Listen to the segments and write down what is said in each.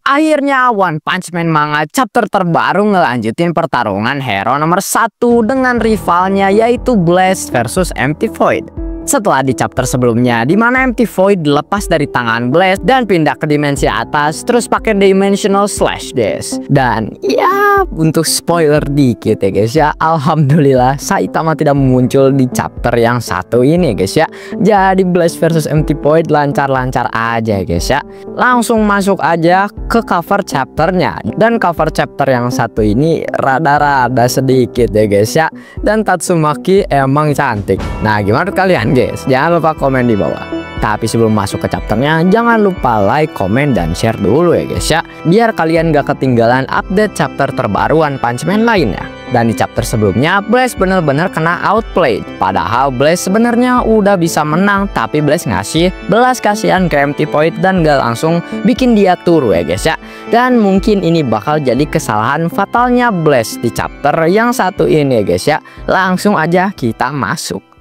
Akhirnya One Punch Man manga chapter terbaru ngelanjutin pertarungan hero nomor 1 dengan rivalnya yaitu Blaze versus Empty Void. Setelah di chapter sebelumnya di mana Empty Void lepas dari tangan Blaze dan pindah ke dimensi atas terus pakai Dimensional Slash Dash. Dan ya untuk spoiler dikit ya guys ya, alhamdulillah Saitama tidak muncul di chapter yang satu ini guys ya. Jadi Blaze versus Empty Void lancar-lancar aja guys ya. Langsung masuk aja ke cover chapternya. Dan cover chapter yang satu ini rada-rada sedikit ya guys ya. Dan Tatsumaki emang cantik. Nah gimana kalian guys? Jangan lupa komen di bawah. Tapi sebelum masuk ke chapternya, jangan lupa like, komen, dan share dulu ya guys ya. Biar kalian gak ketinggalan update chapter terbaru One Punch Man lainnya. Dan di chapter sebelumnya, Blaze bener-bener kena outplayed. Padahal Blaze sebenarnya udah bisa menang, tapi Blaze ngasih belas kasihan ke Empty Void dan gak langsung bikin dia turu ya guys ya. Dan mungkin ini bakal jadi kesalahan fatalnya Blaze di chapter yang satu ini ya guys ya. Langsung aja kita masuk.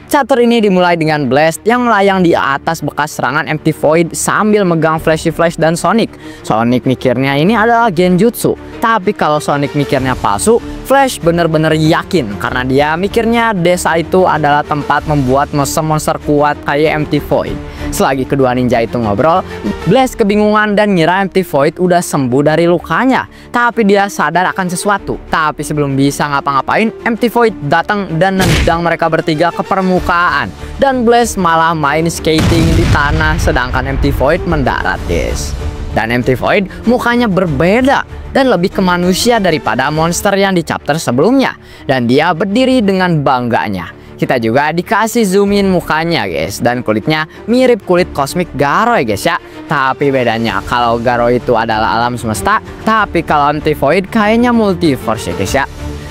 Chapter ini dimulai dengan Blaze yang melayang di atas bekas serangan Empty Void sambil megang Flashy Flash dan Sonic. Sonic mikirnya ini adalah genjutsu, tapi kalau Sonic mikirnya palsu, Flash bener-bener yakin karena dia mikirnya desa itu adalah tempat membuat monster-monster kuat kayak Empty Void. Selagi kedua ninja itu ngobrol, Blaze kebingungan dan ngira Empty Void udah sembuh dari lukanya. Tapi dia sadar akan sesuatu. Tapi sebelum bisa ngapa-ngapain, Empty Void datang dan nendang mereka bertiga ke permukaan. Dan Blaze malah main skating di tanah sedangkan Empty Void mendarat guys. Dan Empty Void mukanya berbeda dan lebih ke manusia daripada monster yang di chapter sebelumnya. Dan dia berdiri dengan bangganya. Kita juga dikasih zoom in mukanya guys. Dan kulitnya mirip kulit Cosmic Garo ya guys ya. Tapi bedanya kalau Garo itu adalah alam semesta, tapi kalau Empty Void kayaknya multiverse ya guys ya.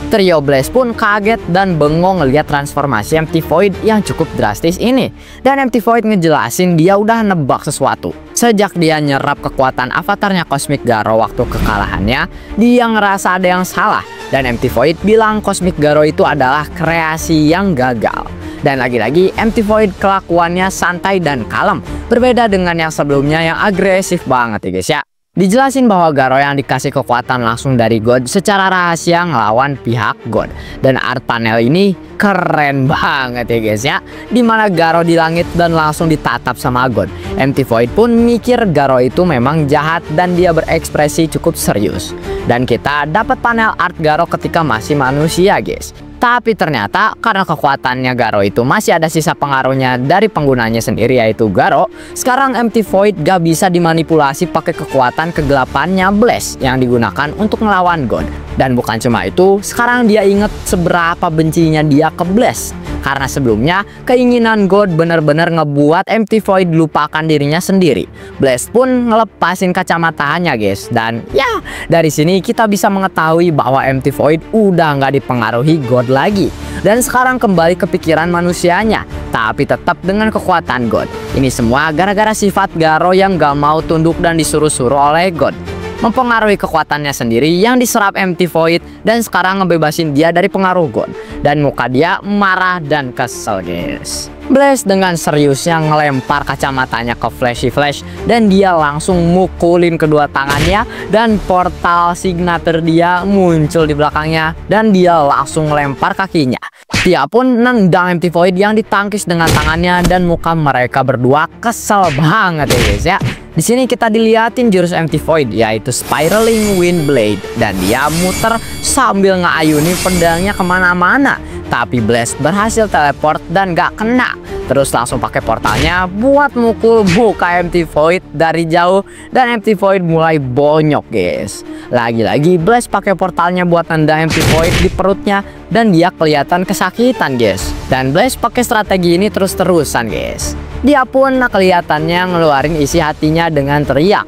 Trio Blaze pun kaget dan bengong ngeliat transformasi Empty Void yang cukup drastis ini. Dan Empty Void ngejelasin dia udah nebak sesuatu. Sejak dia nyerap kekuatan avatarnya Cosmic Garo waktu kekalahannya, dia ngerasa ada yang salah. Dan Empty Void bilang Cosmic Garo itu adalah kreasi yang gagal. Dan lagi-lagi Empty Void kelakuannya santai dan kalem, berbeda dengan yang sebelumnya yang agresif banget ya guys ya. Dijelasin bahwa Garo yang dikasih kekuatan langsung dari God secara rahasia ngelawan pihak God. Dan art panel ini keren banget ya guys ya. Dimana Garo di langit dan langsung ditatap sama God. Empty Void pun mikir Garo itu memang jahat dan dia berekspresi cukup serius. Dan kita dapat panel art Garo ketika masih manusia guys. Tapi ternyata karena kekuatannya Garo itu masih ada sisa pengaruhnya dari penggunanya sendiri yaitu Garo. Sekarang Empty Void gak bisa dimanipulasi pakai kekuatan kegelapannya Blaze yang digunakan untuk ngelawan God. Dan bukan cuma itu, sekarang dia inget seberapa bencinya dia ke Blaze. Karena sebelumnya keinginan God bener-bener ngebuat Empty Void lupakan dirinya sendiri. Blaze pun ngelepasin kacamatanya guys. Dan ya dari sini kita bisa mengetahui bahwa Empty Void udah nggak dipengaruhi God lagi. Dan sekarang kembali ke pikiran manusianya. Tapi tetap dengan kekuatan God. Ini semua gara-gara sifat Garo yang gak mau tunduk dan disuruh-suruh oleh God. Mempengaruhi kekuatannya sendiri yang diserap Empty Void dan sekarang ngebebasin dia dari pengaruh God. Dan muka dia marah dan kesel guys. Blaze dengan seriusnya ngelempar kacamatanya ke Flashy Flash dan dia langsung mukulin kedua tangannya dan portal signature dia muncul di belakangnya dan dia langsung ngelempar kakinya. Dia pun nendang Empty Void yang ditangkis dengan tangannya dan muka mereka berdua kesel banget ya guys ya. Di sini kita diliatin jurus Empty Void yaitu Spiraling Wind Blade dan dia muter sambil ngayunin pedangnya kemana-mana. Tapi Blaze berhasil teleport dan gak kena. Terus langsung pakai portalnya buat mukul muka Empty Void dari jauh dan Empty Void mulai bonyok guys. Lagi-lagi Blaze pakai portalnya buat nendang Empty Void di perutnya dan dia kelihatan kesakitan guys. Dan Blaze pakai strategi ini terus-terusan guys. Dia pun kelihatannya ngeluarin isi hatinya dengan teriak.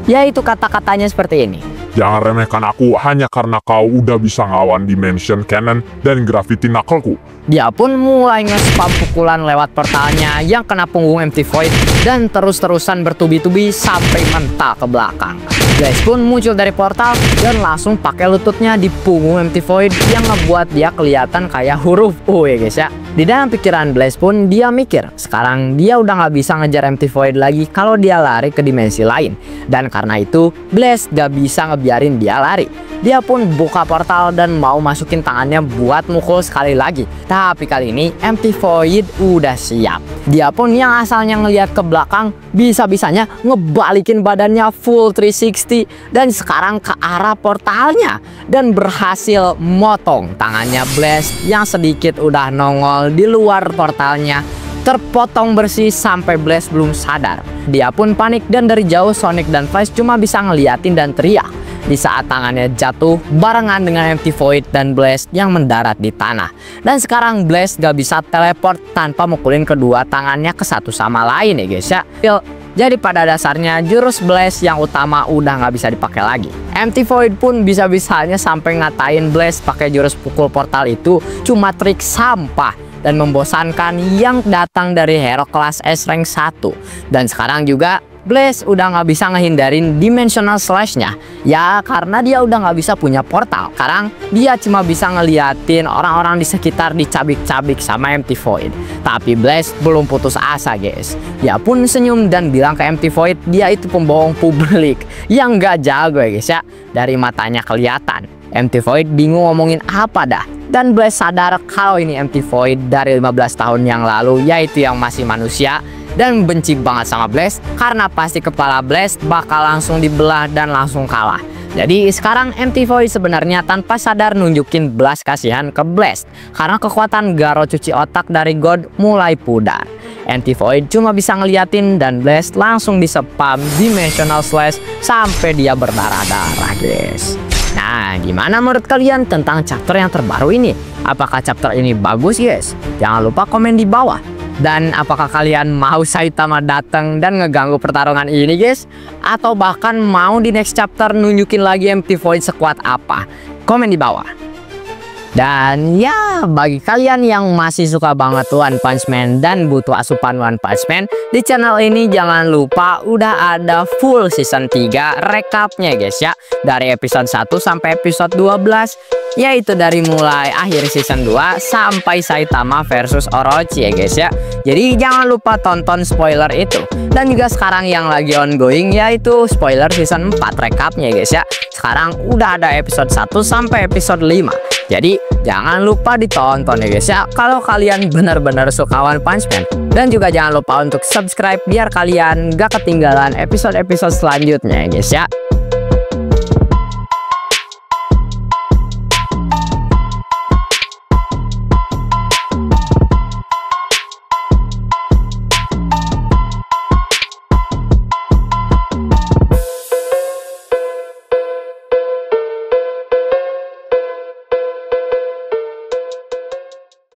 Yaitu kata-katanya seperti ini. Jangan remehkan aku hanya karena kau udah bisa ngelawan Dimension Cannon dan Gravity Knuckle-ku. Dia pun mulai nge-spam pukulan lewat portalnya yang kena punggung Empty Void dan terus-terusan bertubi-tubi sampai mental ke belakang. Blaze pun muncul dari portal dan langsung pakai lututnya di punggung Empty Void yang ngebuat dia kelihatan kayak huruf U ya guys ya. Di dalam pikiran Blaze pun dia mikir sekarang dia udah nggak bisa ngejar Empty Void lagi kalau dia lari ke dimensi lain. Dan karena itu Blaze gak bisa ngebiarin dia lari. Dia pun buka portal dan mau masukin tangannya buat mukul sekali lagi. Tapi kali ini Empty Void udah siap. Dia pun yang asalnya ngelihat ke belakang bisa-bisanya ngebalikin badannya full 360 dan sekarang ke arah portalnya dan berhasil motong tangannya Blaze yang sedikit udah nongol di luar portalnya. Terpotong bersih sampai Blaze belum sadar. Dia pun panik dan dari jauh Sonic dan Flash cuma bisa ngeliatin dan teriak. Di saat tangannya jatuh barengan dengan Empty Void dan Blaze yang mendarat di tanah. Dan sekarang Blaze gak bisa teleport tanpa mukulin kedua tangannya ke satu sama lain ya guys ya. Jadi pada dasarnya jurus Blaze yang utama udah gak bisa dipakai lagi. Empty Void pun bisa-bisanya sampai ngatain Blaze pakai jurus pukul portal itu cuma trik sampah dan membosankan yang datang dari hero kelas S rank 1. Dan sekarang juga Blaze udah nggak bisa ngehindarin dimensional slash-nya ya karena dia udah nggak bisa punya portal. Sekarang dia cuma bisa ngeliatin orang-orang di sekitar dicabik-cabik sama Empty Void. Tapi Blaze belum putus asa guys. Dia pun senyum dan bilang ke Empty Void dia itu pembohong publik yang nggak jago ya guys ya. Dari matanya kelihatan. Empty Void bingung ngomongin apa dah. Dan Blaze sadar kalau ini Empty Void dari 15 tahun yang lalu, yaitu yang masih manusia dan benci banget sama Blaze karena pasti kepala Blaze bakal langsung dibelah dan langsung kalah. Jadi sekarang Empty Void sebenarnya tanpa sadar nunjukin belas kasihan ke Blaze karena kekuatan Garo cuci otak dari God mulai pudar. Empty Void cuma bisa ngeliatin dan Blaze langsung disepam dimensional slash sampai dia berdarah-darah guys. Nah, gimana menurut kalian tentang chapter yang terbaru ini? Apakah chapter ini bagus guys? Jangan lupa komen di bawah. Dan apakah kalian mau Saitama datang dan ngeganggu pertarungan ini guys? Atau bahkan mau di next chapter nunjukin lagi Empty Void sekuat apa? Komen di bawah. Dan ya, bagi kalian yang masih suka banget One Punch Man dan butuh asupan One Punch Man, di channel ini jangan lupa udah ada full season 3 recapnya guys ya. Dari episode 1 sampai episode 12, yaitu dari mulai akhir season 2 sampai Saitama versus Orochi ya guys ya. Jadi jangan lupa tonton spoiler itu. Dan juga sekarang yang lagi ongoing yaitu spoiler season 4 recapnya ya guys ya. Sekarang udah ada episode 1 sampai episode 5. Jadi jangan lupa ditonton ya guys ya kalau kalian benar-benar suka One Punch Man. Dan juga jangan lupa untuk subscribe biar kalian gak ketinggalan episode-episode selanjutnya ya guys ya.